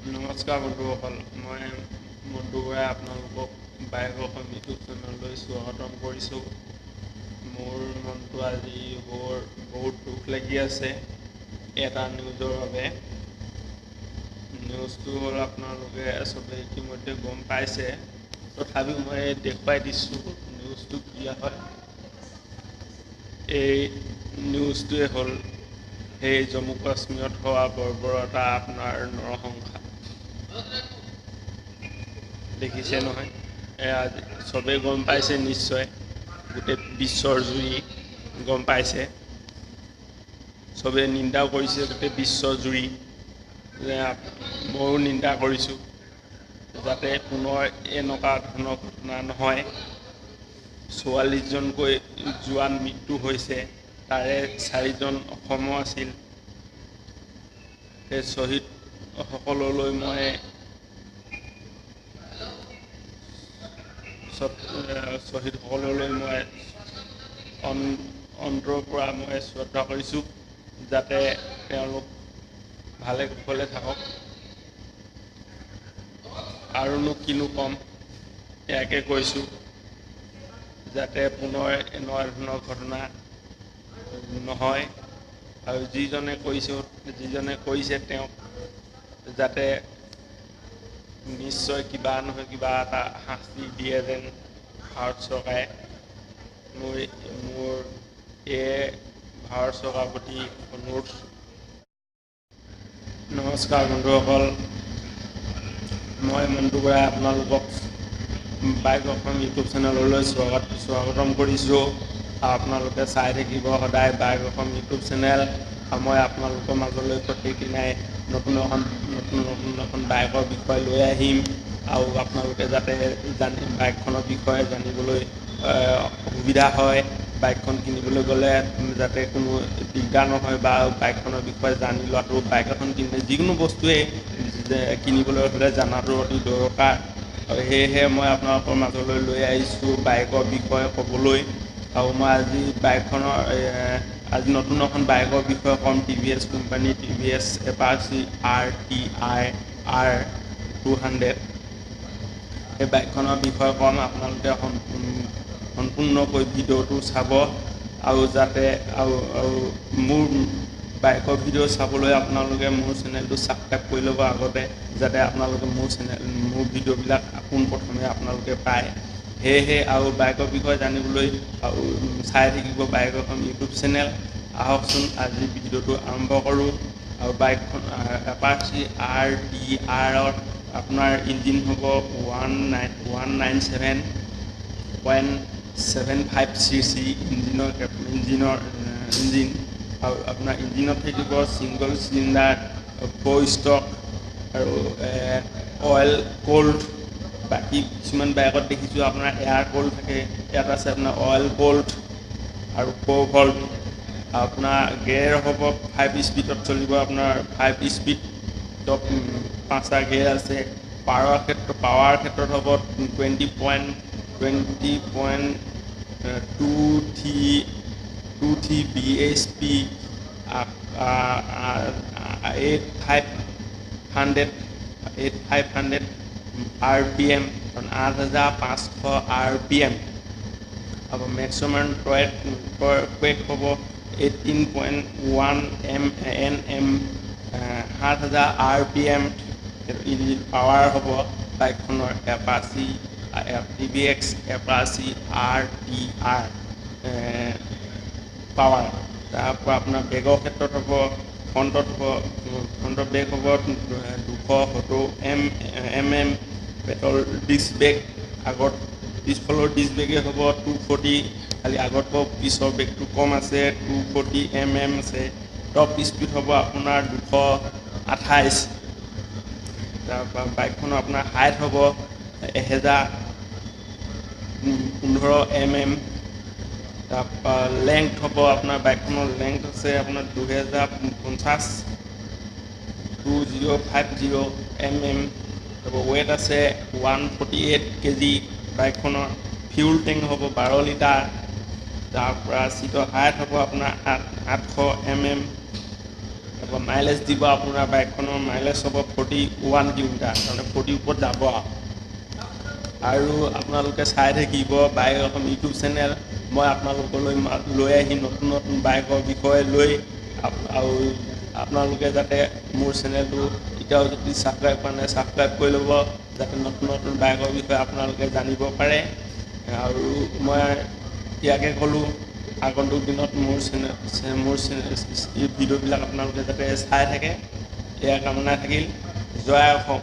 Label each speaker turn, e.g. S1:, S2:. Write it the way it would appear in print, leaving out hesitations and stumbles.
S1: নমস্কাৰ বন্ধুসকল, মই মণ্টু বৰাই আপোনালোকক বাইক অসম ইউটিউব চেনেললৈ স্বাগতম কৰিছোঁ। মোৰ মনটো আজি বহুত দুখ লাগি আছে এটা নিউজৰ বাবে। নিউজটো হ'ল আপোনালোকে চবে ইতিমধ্যে গম পাইছে, তথাপিও মই দেখুৱাই দিছোঁ নিউজটো কি হয়। এই নিউজটোৱে হ'ল সেই জম্মু কাশ্মীৰত হোৱা বৰ্বৰতা, আপোনাৰ নৰসংখ্যা দেখিছে নহয়। চবেই গম পাইছে নিশ্চয়, গোটেই বিশ্বৰ জুৰি গম পাইছে, চবেই নিন্দাও কৰিছে গোটেই বিশ্বজুৰি। ময়ো নিন্দা কৰিছোঁ, যাতে পুনৰ এনেকুৱা ধৰণৰ ঘটনা নহয়। 44জনকৈ জোৱান মৃত্যু হৈছে, তাৰে 4জন অসমৰ আছিল। সেই শ্বহীদসকললৈ মই অন্তৰৰ পৰা মই শ্ৰদ্ধা কৰিছোঁ, যাতে তেওঁলোক ভালে কুশলে থাকক। আৰুনো কিনো ক'ম, ইয়াকে কৈছোঁ, যাতে পুনৰ এনেকুৱা ধৰণৰ ঘটনা নহয়। আৰু যিজনে কৰিছে তেওঁক যাতে নিশ্চয় কিবা নহয় কিবা এটা শাস্তি দিয়ে যেন ভাৰত চৰকাৰে। মোৰ ভাৰত চৰকাৰৰ প্ৰতি অনুৰোধ। নমস্কাৰ বন্ধুসকল, মই মণ্টু বৰাই আপোনালোকক বাইক অসম ইউটিউব চেনেললৈ স্বাগতম কৰিছোঁ। আপোনালোকে চাই থাকিব সদায় বাইক অসম ইউটিউব চেনেল। মই আপোনালোকৰ মাজলৈ প্ৰত্যেক দিনাই নতুন এখন বাইকৰ বিষয়ে লৈ আহিম, আৰু আপোনালোকে যাতে বাইকখনৰ বিষয়ে জানিবলৈ সুবিধা হয়। বাইকখন কিনিবলৈ গ'লে যাতে কোনো দিগদাৰ নহয়, বা বাইকখনৰ বিষয়ে জানি লোৱাটো, বাইক এখন কিনিলে যিকোনো বস্তুৱেই কিনিবলৈ হ'লে জনাটো অতি দৰকাৰ। আৰু সেয়েহে মই আপোনালোকৰ মাজলৈ লৈ আহিছোঁ বাইকৰ বিষয়ে ক'বলৈ। আৰু মই আজি নতুন এখন বাইকৰ বিষয়ে ক'ম, TVS company TVS এপাচি RTI R200। সেই বাইকখনৰ বিষয়ে ক'ম, আপোনালোকে সম্পূৰ্ণকৈ ভিডিঅ'টো চাব। আৰু মোৰ বাইকৰ ভিডিঅ' চাবলৈ আপোনালোকে মোৰ চেনেলটো ছাবস্ক্ৰাইব কৰি ল'ব আগতে, যাতে আপোনালোকে মোৰ ভিডিঅ'বিলাক পোনপ্ৰথমে আপোনালোকে পায়। সেয়েহে আৰু বাইকৰ বিষয়ে জানিবলৈ আৰু চাই থাকিব বাইক এখন ইউটিউব চেনেল। আহকচোন আজি ভিডিঅ'টো আৰম্ভ কৰোঁ। আৰু বাইকখন এপাচি RTR আপোনাৰ ইঞ্জিন হ'ব 197.75 cc ইঞ্জিন। আৰু আপোনাৰ ইঞ্জিনত থাকিব ছিংগল চিলিণ্ডাৰ 4 ষ্টক আৰু অইল কোল্ড। বাকী কিছুমান বাইকত দেখিছোঁ আপোনাৰ এয়াৰ কোল্ড থাকে, ইয়াত আছে আপোনাৰ অইল কোল্ড আৰু 4 ভল্ট। আপোনাৰ গেৰ হ'ব 5 স্পীডত চলিব, আপোনাৰ 5 স্পীড, 5টা গেৰ আছে। পাৱাৰ ক্ষেত্ৰত হ'ব 20.23 bhp, 8500 RPM, 8500 RPM। আৰু মেক্সিমাম টৰ্ক হ'ব 18.1 Nm, 7000 RPM। ইঞ্জিন পাৱাৰ হ'ব বাইকখনৰ এপাচি TVS এপাচি RTR পাৱাৰ। তাৰপৰা আপোনাৰ বেগৰ ক্ষেত্ৰত হ'ব, ফ্ৰণ্টৰ বেগ হ'ব 270 mm, পেট্ৰল ডিস্ক বেগ। পিছফালৰ ডিস্ক বেগে হ'ব 240, খালি আগত পিছৰ বেগটো কম আছে, 240 mm আছে। টপ স্পীড হ'ব আপোনাৰ 228। তাৰপৰা বাইকখনৰ আপোনাৰ হাইট হ'ব 1015 mm। তাৰপৰা লেংথ হ'ব আপোনাৰ বাইকখনৰ লেংথ আছে আপোনাৰ 2050 mm। তাৰপৰা ৱেট আছে 148 kg। বাইকখনৰ ফিউল টেংক হ'ব 12 লিটাৰ। তাৰপৰা চিটৰ হাইট হ'ব আপোনাৰ 800 mm। মাইলেজ দিব আপোনাৰ বাইকখনৰ মাইলেজ হ'ব 41 কিলোমিটাৰ তাৰমানে 40 ওপৰত যাব আৰু আপোনালোকে চাই থাকিব বাইক এখন ইউটিউব চেনেল মই আপোনালোকলৈ লৈ আহি নতুন নতুন বাইকৰ বিষয়ে লৈ আৰু আপোনালোকে যাতে মোৰ চেনেলটো এতিয়াও যদি ছাবস্ক্ৰাইব কৰা নাই ছাবস্ক্ৰাইব কৰি ল'ব যাতে নতুন নতুন বাইকৰ বিষয়ে আপোনালোকে জানিব পাৰে আৰু মই ইয়াকে ক'লোঁ আগন্তুক দিনত মোৰ ভিডিঅ'বিলাক আপোনালোকে যাতে চাই থাকে এয়া কামনা থাকিল জয় অসম।